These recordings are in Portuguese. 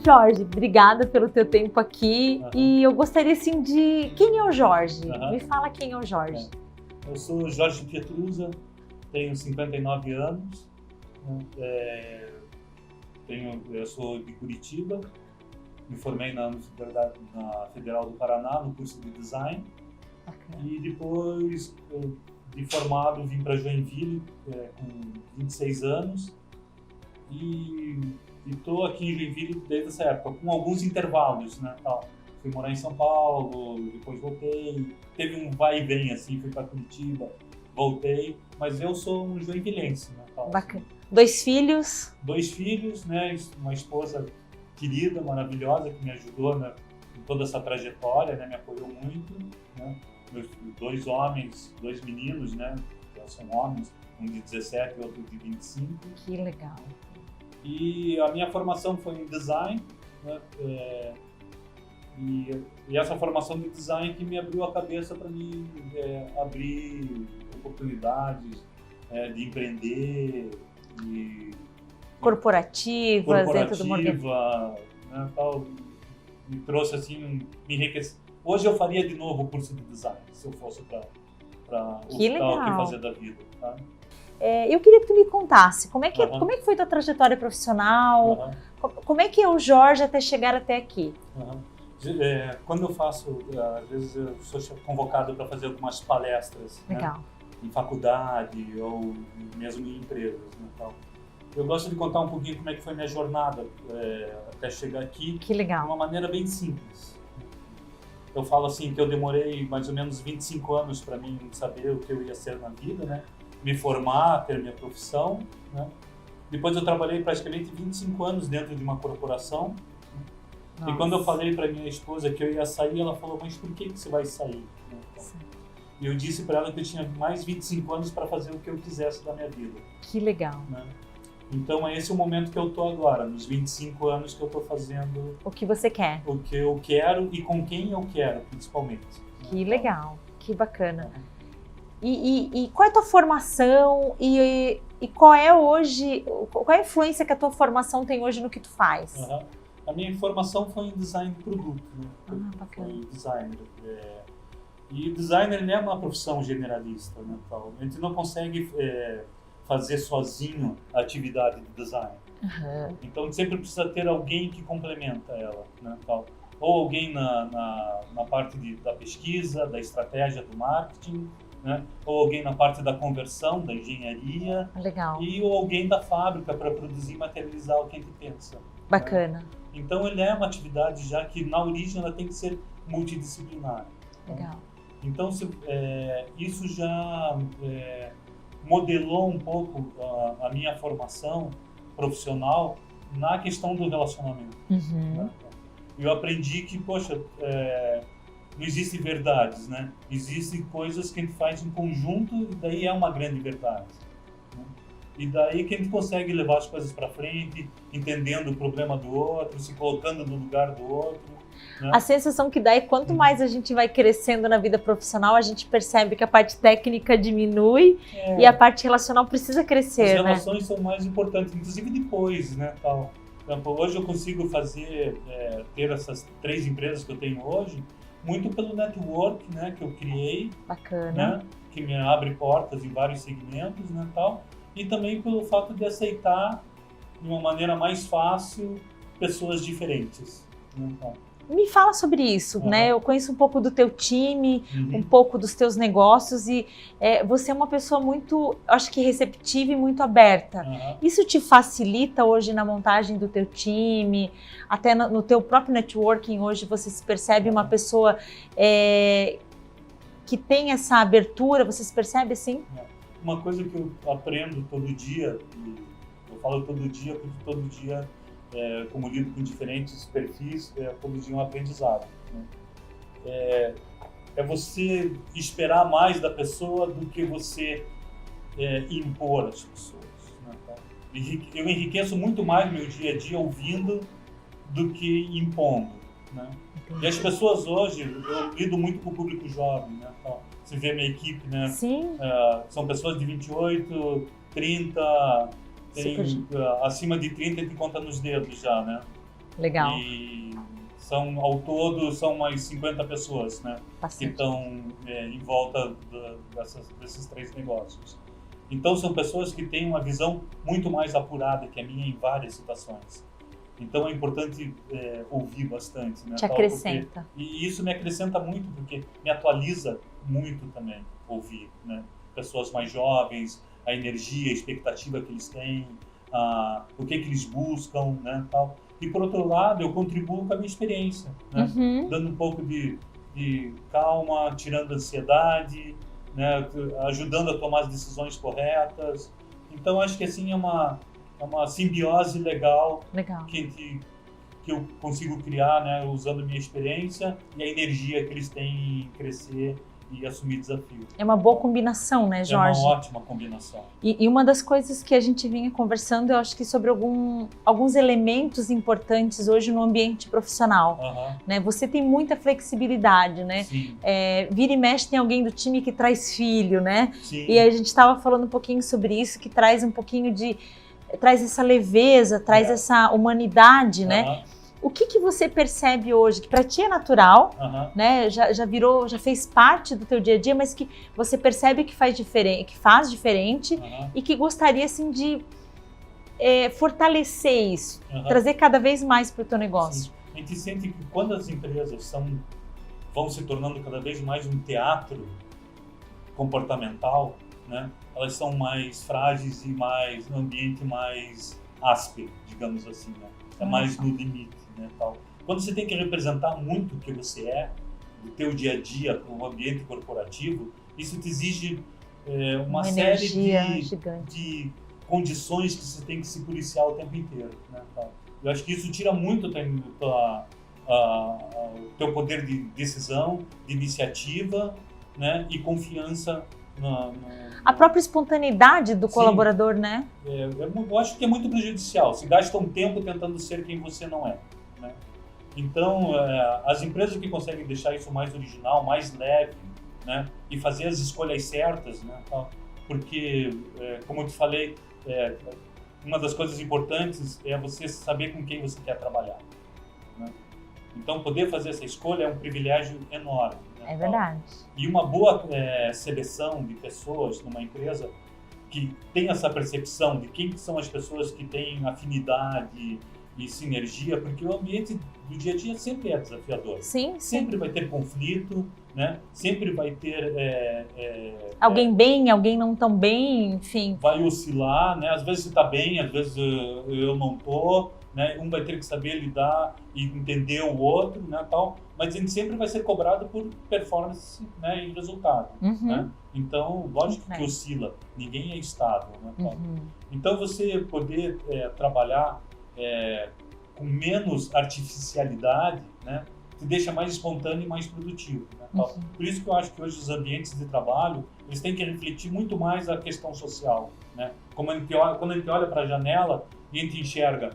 Jorge, obrigada pelo teu tempo aqui. E eu gostaria assim de... Quem é o Jorge? Me fala quem é o Jorge. Eu sou Jorge Pietrusa, tenho 59 anos, eu sou de Curitiba, me formei na Federal do Paraná no curso de Design. E depois de formado vim para Joinville com 26 anos e estou aqui em Joinville desde essa época, com alguns intervalos, né, tal. Fui morar em São Paulo, depois voltei, teve um vai e vem assim, fui para Curitiba, voltei, mas eu sou um joinvilense, né, tal. Bacana. Dois filhos? Dois filhos, né, uma esposa querida, maravilhosa, que me ajudou em toda essa trajetória, né, me apoiou muito, né. Meus dois homens, dois meninos, né, já são homens, um de 17 e outro de 25. Que legal. E a minha formação foi em design, né, e essa formação de design que me abriu a cabeça para me abrir oportunidades de empreender, corporativas dentro do Morgan. Né, tal, me trouxe assim, me enriqueceu. Hoje eu faria de novo o curso de design, se eu fosse para o que fazer da vida. Tá? Eu queria que tu me contasse como é que foi tua trajetória profissional, como é que é o Jorge até chegar até aqui? Quando eu faço, às vezes eu sou convocado para fazer algumas palestras, né, em faculdade ou mesmo em empresas. Né, tal. Eu gosto de contar um pouquinho como é que foi minha jornada até chegar aqui. Que legal. De uma maneira bem simples. Eu falo assim que eu demorei mais ou menos 25 anos para mim saber o que eu ia ser na vida, né? Me formar, ter minha profissão, né? Depois eu trabalhei praticamente 25 anos dentro de uma corporação. Nossa. E quando eu falei para minha esposa que eu ia sair, ela falou: mas por que você vai sair? E eu disse para ela que eu tinha mais 25 anos para fazer o que eu quisesse da minha vida. Que legal. Né? Então é esse o momento que eu tô agora, nos 25 anos que eu tô fazendo o que você quer. O que eu quero e com quem eu quero, principalmente. Que legal, que bacana. E qual é a tua formação e qual é hoje, qual é a influência que a tua formação tem hoje no que tu faz? A minha formação foi em design de produto, né? Bacana. Fui designer. E designer não é uma profissão generalista, né? A gente não consegue fazer sozinho a atividade de design. Então sempre precisa ter alguém que complementa ela, né, tal. Ou alguém na parte da pesquisa, da estratégia do marketing, né, ou alguém na parte da conversão, da engenharia. Legal. Ou alguém da fábrica para produzir e materializar o que a gente pensa. Bacana. Né? Então ele é uma atividade já que na origem ela tem que ser multidisciplinar. Legal. Né? Então isso já modelou um pouco a minha formação profissional na questão do relacionamento. Né? Eu aprendi que, poxa, não existem verdades, né? Existem coisas que a gente faz em conjunto e daí é uma grande verdade. Né? E daí que a gente consegue levar as coisas para frente, entendendo o problema do outro, se colocando no lugar do outro. Né? A sensação que dá é que quanto mais a gente vai crescendo na vida profissional, a gente percebe que a parte técnica diminui e a parte relacional precisa crescer. As relações são mais importantes, inclusive depois, né? Tal. Então, hoje eu consigo ter essas 3 empresas que eu tenho hoje, muito pelo network, né, que eu criei. Bacana. Né, que me abre portas em vários segmentos, né, tal. E também pelo fato de aceitar de uma maneira mais fácil pessoas diferentes. Né, tal. Me fala sobre isso, né? Eu conheço um pouco do teu time, um pouco dos teus negócios e você é uma pessoa muito, acho que receptiva e muito aberta. Isso te facilita hoje na montagem do teu time, até no teu próprio networking hoje você se percebe uma pessoa que tem essa abertura, você se percebe assim? Uma coisa que eu aprendo todo dia, e eu falo todo dia porque todo dia como lido com diferentes perfis, todo dia um aprendizado. Né? É você esperar mais da pessoa do que você impor às pessoas. Né? Eu enriqueço muito mais meu dia a dia ouvindo do que impondo. Né? E as pessoas hoje, eu lido muito com o público jovem. Né? Então, você vê minha equipe, né? Sim. São pessoas de 28, 30... acima de 30 a gente conta nos dedos já, né? Legal. E ao todo, são mais 50 pessoas, né? Bastante. Que estão em volta desses 3 negócios. Então, são pessoas que têm uma visão muito mais apurada que a minha em várias situações. Então, é importante ouvir bastante, né? Te acrescenta. E isso me acrescenta muito, porque me atualiza muito também ouvir, né? Pessoas mais jovens, a energia, a expectativa que eles têm, o que eles buscam, né? Tal. E, por outro lado, eu contribuo com a minha experiência, né? Dando um pouco de calma, tirando a ansiedade, né? Ajudando a tomar as decisões corretas. Então, acho que assim é uma simbiose legal. Que eu consigo criar, né? Usando a minha experiência e a energia que eles têm em crescer e assumir desafios. É uma boa combinação, né, Jorge? É uma ótima combinação. E uma das coisas que a gente vinha conversando, eu acho que sobre alguns elementos importantes hoje no ambiente profissional. Né? Você tem muita flexibilidade, né? Sim. Vira e mexe tem alguém do time que traz filho, né? Sim. E a gente estava falando um pouquinho sobre isso, que traz um pouquinho traz essa leveza, traz essa humanidade, né? O que você percebe hoje, que para ti é natural, né? Já fez parte do teu dia a dia, mas que você percebe que faz diferente e que gostaria assim de fortalecer isso, trazer cada vez mais para o teu negócio. Sim. A gente sente que quando as empresas vão se tornando cada vez mais um teatro comportamental, né? Elas são mais frágeis e um ambiente mais áspero, digamos assim, né? É mais no limite, né, tal. Quando você tem que representar muito o que você é, do teu dia a dia, o ambiente corporativo, isso te exige uma série de condições que você tem que se policiar o tempo inteiro, né, tal. Eu acho que isso tira muito o teu poder de decisão, de iniciativa, né, e confiança a própria espontaneidade do colaborador, né? Eu acho que é muito prejudicial. Se gasta um tempo tentando ser quem você não é, né? Então, as empresas que conseguem deixar isso mais original, mais leve, né? E fazer as escolhas certas, né? Porque, como eu te falei, uma das coisas importantes é você saber com quem você quer trabalhar, né? Então, poder fazer essa escolha é um privilégio enorme. Né? É verdade. E uma boa seleção de pessoas numa empresa que tem essa percepção de quem são as pessoas que têm afinidade e sinergia, porque o ambiente do dia a dia sempre é desafiador. Sim. Sempre vai ter conflito, né? Sempre vai ter... alguém bem, alguém não tão bem, enfim. Vai oscilar, né? Às vezes você está bem, às vezes eu não estou. Né? Um vai ter que saber lidar e entender o outro, né, tal, mas a gente sempre vai ser cobrado por performance, né, e resultado. Né? Então, lógico que oscila, ninguém é estável. Né, tal. Então, você poder trabalhar com menos artificialidade, né, te deixa mais espontâneo e mais produtivo. Né, tal. Por isso que eu acho que hoje os ambientes de trabalho eles têm que refletir muito mais a questão social. Né? Quando a gente olha para a janela e a gente enxerga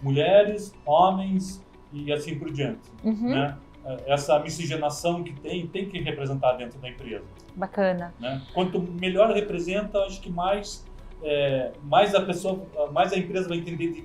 mulheres, homens e assim por diante. Né? Essa miscigenação que tem que representar dentro da empresa. Bacana. Né? Quanto melhor representa, acho que mais a empresa vai entender de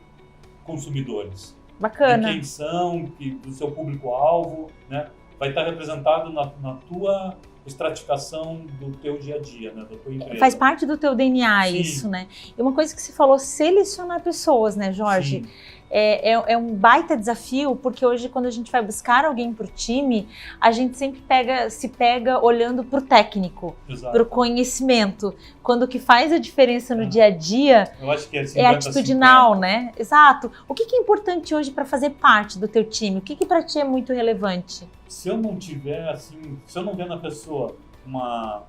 consumidores. Bacana. De quem são, do seu público-alvo, né? Vai estar representado na tua estratificação do teu dia a dia, né? Da tua empresa. Faz parte do teu DNA. Sim. Isso, né? E uma coisa que você falou, selecionar pessoas, né, Jorge? Sim. É um baita desafio, porque hoje quando a gente vai buscar alguém para o time, a gente sempre se pega olhando para o técnico, para o conhecimento. Quando o que faz a diferença no dia a dia eu acho que é atitudinal, né? Exato. O que é importante hoje para fazer parte do teu time? O que para ti é muito relevante? Se eu não tiver, assim, se eu não ver na pessoa uma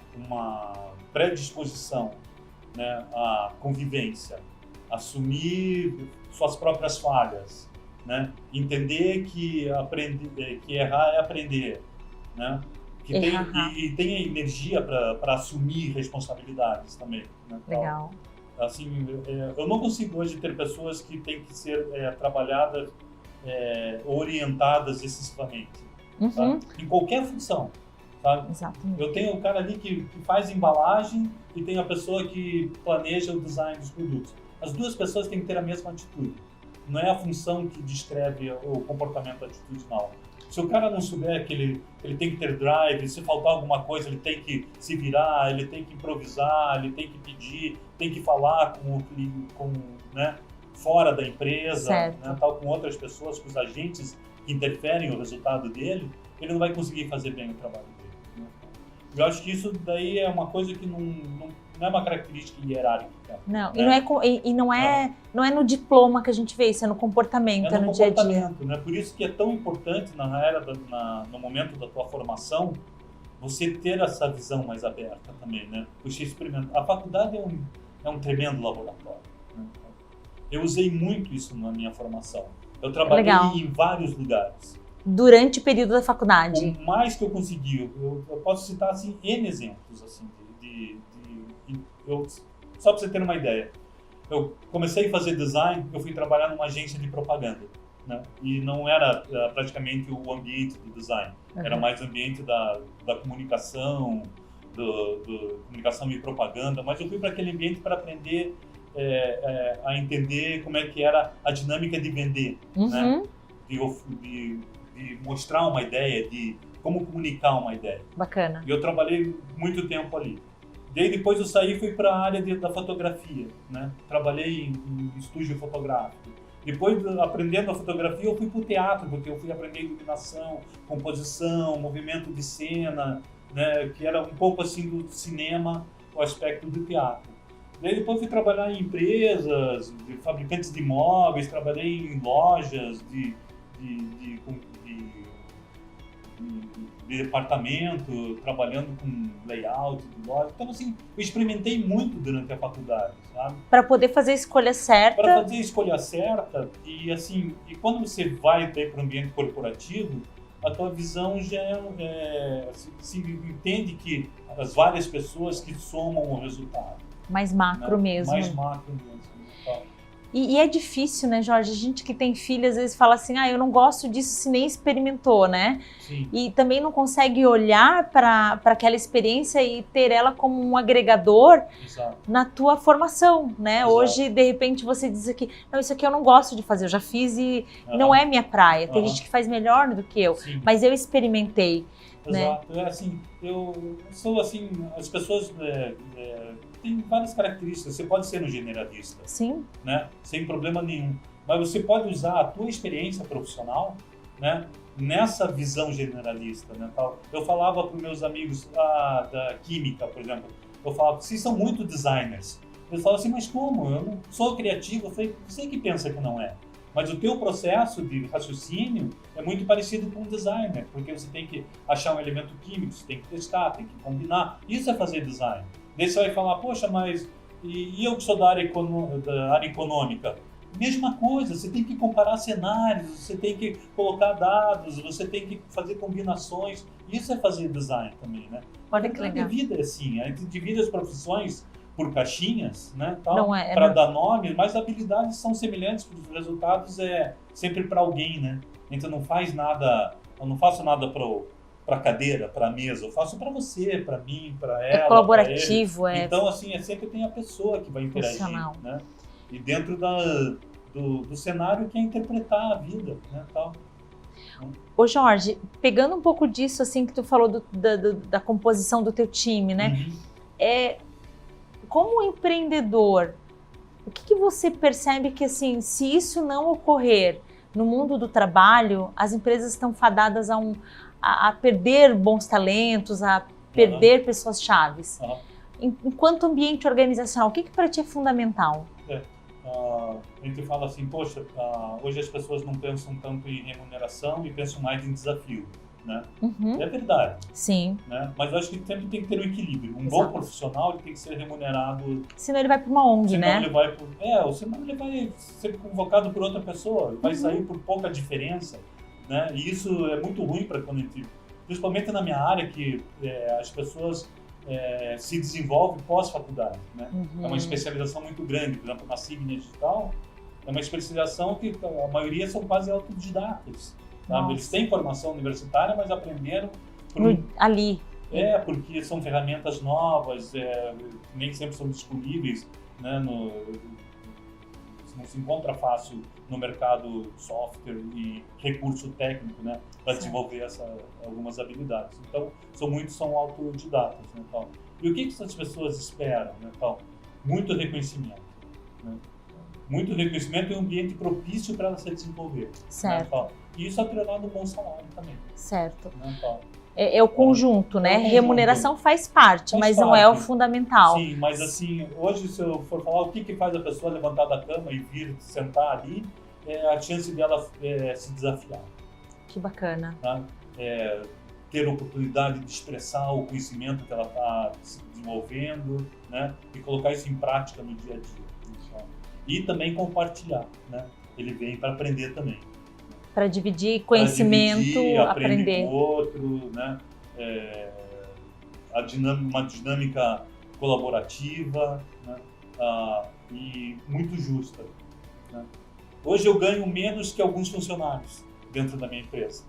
predisposição, né, à convivência, assumir suas próprias falhas, né? Entender que errar é aprender, né? E tem energia para assumir responsabilidades também. Né? Legal. Assim, eu não consigo hoje ter pessoas que têm que ser trabalhadas, orientadas excessivamente, tá? Em qualquer função. Sabe? Exatamente. Eu tenho o cara ali que faz embalagem e tem a pessoa que planeja o design dos produtos. As duas pessoas têm que ter a mesma atitude. não é a função que descreve o comportamento atitudinal. Se o cara não souber que ele tem que ter drive, se faltar alguma coisa, ele tem que se virar, ele tem que improvisar, ele tem que pedir, tem que falar né, fora da empresa, né, tal, com outras pessoas, com os agentes que interferem no resultado dele, ele não vai conseguir fazer bem o trabalho dele. Né? Eu acho que isso daí é uma coisa que não é uma característica hierárquica. Não, né? e não é no diploma que a gente vê isso, é no comportamento, é no dia a dia. Né? Por isso que é tão importante no momento da tua formação, você ter essa visão mais aberta também, né? Você experimentar. A faculdade é um tremendo laboratório. Né? Eu usei muito isso na minha formação. Eu trabalhei em vários lugares. Durante o período da faculdade? O mais que eu consegui, eu posso citar assim, N exemplos, assim, só para você ter uma ideia. Eu comecei a fazer design, eu fui trabalhar numa agência de propaganda, né? E não era praticamente o ambiente do design, era mais o ambiente da comunicação, comunicação e propaganda, mas eu fui para aquele ambiente para aprender a entender como é que era a dinâmica de vender, né? De mostrar uma ideia, de como comunicar uma ideia. Bacana. E eu trabalhei muito tempo ali. Daí depois eu saí e fui para a área da fotografia, né? Trabalhei em estúdio fotográfico. Depois, aprendendo a fotografia, eu fui para o teatro, porque eu fui aprender iluminação, composição, movimento de cena, né? Que era um pouco assim do cinema, o aspecto do teatro. Daí depois fui trabalhar em empresas, de fabricantes de imóveis, trabalhei em lojas de departamento, trabalhando com layout de loja. Então, assim, eu experimentei muito durante a faculdade, sabe? Para poder fazer a escolha certa. Para fazer a escolha certa e, assim, e quando você vai para o ambiente corporativo, a tua visão já se entende que as várias pessoas que somam o resultado. Mais macro, né? Mesmo. Mais macro mesmo. Tá? E é difícil, né, Jorge? A gente que tem filho, às vezes fala assim, eu não gosto disso se nem experimentou, né? Sim. E também não consegue olhar para aquela experiência e ter ela como um agregador. Exato. Na tua formação, né? Exato. Hoje, de repente, você diz aqui, não, isso aqui eu não gosto de fazer, eu já fiz e não é minha praia. Tem gente que faz melhor do que eu, sim, mas eu experimentei. Exato. Né? Assim, eu sou assim, as pessoas têm várias características. Você pode ser um generalista, sim, né? Sem problema nenhum. Mas você pode usar a tua experiência profissional, né? Nessa visão generalista, né? Eu falava para os meus amigos da química, por exemplo, eu falava, vocês são muito designers. Eles falavam assim, mas como? Eu não sou criativo. Eu falei, você que pensa que não é. Mas o teu processo de raciocínio é muito parecido com um designer, porque você tem que achar um elemento químico, você tem que testar, tem que combinar. Isso é fazer design. Daí você vai falar, poxa, mas e eu que sou da área econômica? Mesma coisa, você tem que comparar cenários, você tem que colocar dados, você tem que fazer combinações. Isso é fazer design também, né? Olha que legal. A vida é assim, a gente divide as profissões por caixinhas, né, para dar nome, mas habilidades são semelhantes, porque os resultados é sempre para alguém, né? A gente não faz nada, eu não faço nada para a cadeira, para a mesa, eu faço para você, para mim, para ela. É colaborativo, Então, assim, sempre tem a pessoa que vai interagir, né? E dentro do cenário que é interpretar a vida, né, tal. Ô Jorge, pegando um pouco disso, assim, que tu falou da composição do teu time, né? Como empreendedor, o que você percebe que, assim, se isso não ocorrer no mundo do trabalho, as empresas estão fadadas a perder bons talentos, a perder pessoas chaves? Enquanto ambiente organizacional, o que para ti é fundamental? A gente fala assim, poxa, hoje as pessoas não pensam tanto em remuneração e pensam mais em desafio, né? É verdade. Sim. Né? Mas eu acho que sempre tem que ter um equilíbrio. Bom profissional ele tem que ser remunerado. Senão ele vai para uma ONG, né? Senão ele vai ser convocado por outra pessoa, vai sair por pouca diferença, né? E isso é muito ruim para quando a gente, principalmente na minha área, que as pessoas se desenvolvem pós-faculdade, né? É uma especialização muito grande, por exemplo, na Signia Digital, é uma especialização que a maioria são quase autodidatas. Eles têm formação universitária, mas aprenderam ali. Porque são ferramentas novas, nem sempre são disponíveis, né, não se encontra fácil no mercado software e recurso técnico, né, para desenvolver algumas habilidades. Então, são autodidatas, né, tal. E o que essas pessoas esperam, né, tal? Muito reconhecimento, né? Muito reconhecimento e um ambiente propício para ela se desenvolver. Certo. Né, tal. E isso atrelado no bom salário também. Certo. Né, tal. É o conjunto, né? É o conjunto. Remuneração faz parte, mas não é o fundamental. Sim, mas assim, hoje se eu for falar o que faz a pessoa levantar da cama e vir sentar ali, é a chance dela se desafiar. Que bacana. Tá? Ter a oportunidade de expressar o conhecimento que ela está se desenvolvendo, né? E colocar isso em prática no dia a dia. E também compartilhar, né? Ele vem para aprender também. Para dividir conhecimento, aprender com o outro, né? Uma dinâmica colaborativa, né? E muito justa. Né? Hoje eu ganho menos que alguns funcionários dentro da minha empresa.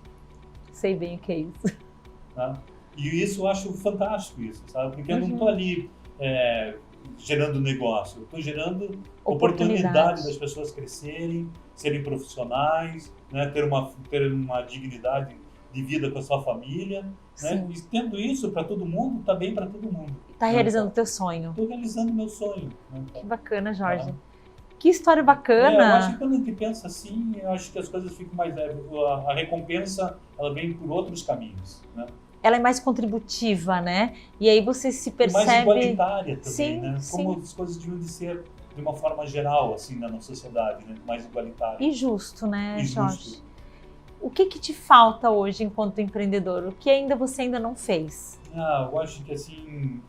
Sei bem o que é isso. Né? E isso eu acho fantástico, isso, sabe? Porque eu não estou ali gerando negócio, eu estou gerando oportunidade das pessoas crescerem, serem profissionais, né? ter uma dignidade de vida com a sua família, né? E tendo isso para todo mundo, está bem para todo mundo. Está realizando o teu sonho. Estou realizando meu sonho. Né? Que bacana, Jorge. Que história bacana. Eu acho que quando a gente pensa assim, eu acho que as coisas ficam mais leves. A recompensa, ela vem por outros caminhos, né? Ela é mais contributiva, né? E aí você se percebe... Mais igualitária também, sim, né? Como as coisas deviam de ser de uma forma geral, assim, na sociedade, né? Mais igualitária. E justo, né, e Jorge? Justo. O que te falta hoje enquanto empreendedor? O que você ainda não fez? Eu acho que, assim,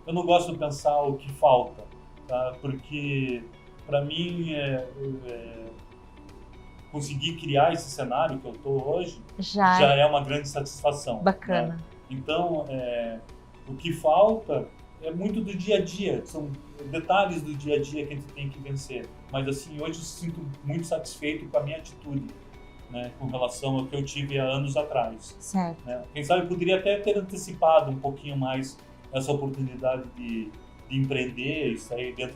eu não gosto de pensar o que falta, tá? Porque, para mim, conseguir criar esse cenário que eu estou hoje já é uma grande satisfação. Bacana. Né? Então, o que falta é muito do dia a dia, são detalhes do dia a dia que a gente tem que vencer. Mas assim, hoje eu sinto muito satisfeito com a minha atitude, né, com relação ao que eu tive há anos atrás. Certo. Né? Quem sabe eu poderia até ter antecipado um pouquinho mais essa oportunidade de empreender e sair de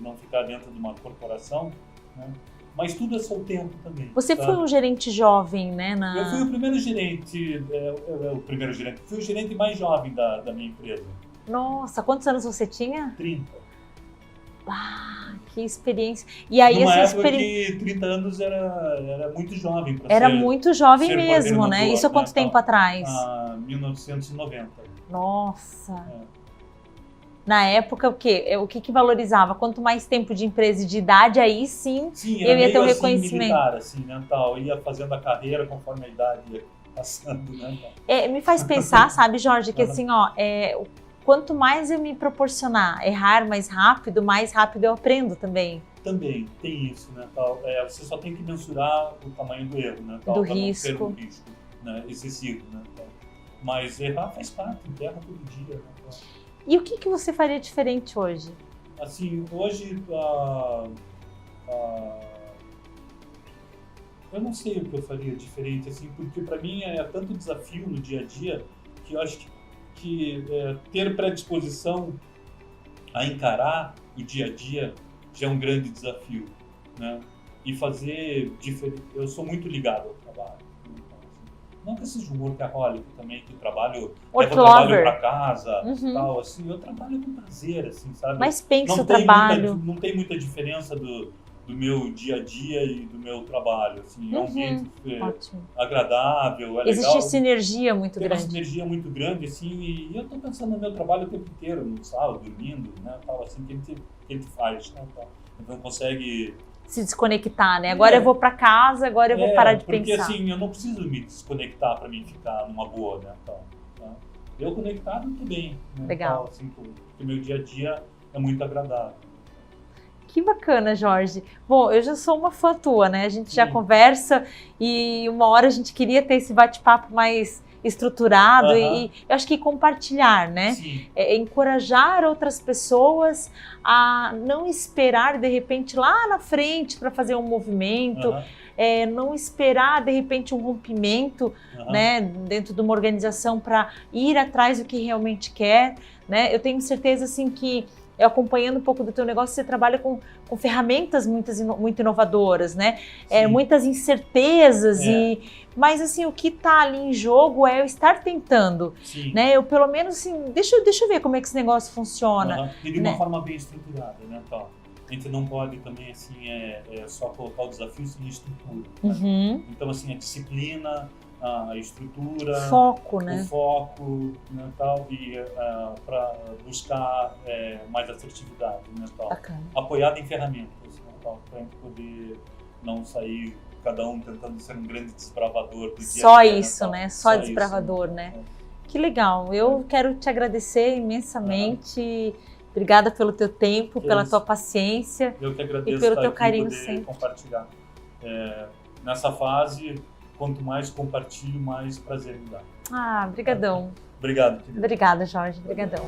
não ficar dentro de uma corporação, né? Mas tudo é seu tempo também. Você foi um gerente jovem, né? Eu fui o primeiro gerente, fui o gerente mais jovem da minha empresa. Nossa, quantos anos você tinha? 30. Que experiência. E aí numa época que 30 anos era muito jovem para ser. Era muito jovem mesmo, né? Isso há quanto tempo atrás? 1990. Nossa. Na época, o que valorizava? Quanto mais tempo de empresa e de idade, aí sim eu ia ter um reconhecimento. Militar, assim, né, tal. Ia fazendo a carreira conforme a idade ia passando, né? Me faz pensar, sabe, Jorge, que assim, quanto mais eu me proporcionar errar mais rápido eu aprendo também. Também, tem isso, né, tal. Você só tem que mensurar o tamanho do erro, né, tal, do risco. Não ter um risco, né, excessivo, né, tal. Mas errar faz parte, erra todo dia, né, tal. E o que você faria diferente hoje? Assim, hoje, eu não sei o que eu faria diferente, assim, porque para mim é tanto desafio no dia a dia que eu acho que ter predisposição a encarar o dia a dia já é um grande desafio, né? E fazer diferente. Eu sou muito ligado ao trabalho. Não que seja um workaholic também, que trabalho para casa, tal, assim, eu trabalho com prazer, assim, sabe? Mas pensa o trabalho. Não tem muita diferença do meu dia a dia e do meu trabalho, assim, é um ambiente agradável, é legal. Existe sinergia muito grande. Tem uma sinergia muito grande, assim, e eu estou pensando no meu trabalho o tempo inteiro, no sábado, dormindo, né, tal, assim, que a gente faz, né, tal. Então consegue se desconectar, né? Agora eu vou para casa, agora eu vou parar de pensar. Porque assim, eu não preciso me desconectar para mim ficar numa boa, né? Então, tá? Eu conectado, tudo bem. Né? Legal. Então, assim, porque meu dia a dia é muito agradável. Que bacana, Jorge. Bom, eu já sou uma fã tua, né? A gente já conversa e uma hora a gente queria ter esse bate-papo mais estruturado e eu acho que compartilhar, né? Encorajar outras pessoas a não esperar de repente lá na frente para fazer um movimento, não esperar de repente um rompimento, né, dentro de uma organização para ir atrás do que realmente quer, né? Eu tenho certeza assim que eu acompanhando um pouco do teu negócio, você trabalha com ferramentas muito inovadoras, né? Muitas incertezas, mas assim, o que está ali em jogo é eu estar tentando, né? Eu pelo menos assim, deixa eu ver como é que esse negócio funciona. E de uma forma bem estruturada, né, Tó? A gente não pode também, assim, só colocar o desafio sem estrutura. Né? Então, assim, a disciplina, a estrutura, foco, né? O foco, né, tal, e para buscar mais assertividade, né, tal. Bacana. Apoiado em ferramentas, né, tal, para a gente poder não sair cada um tentando ser um grande desbravador do dia Só a dia, isso, né? Só desbravador, isso, né? Que legal. Eu quero te agradecer imensamente. Obrigada pelo teu tempo, pela tua paciência. Eu que agradeço e pelo estar teu aqui carinho poder sempre. Compartilhar. Nessa fase, quanto mais compartilho, mais prazer me dá. Brigadão. Obrigado, querido. Obrigada, Jorge. Obrigadão.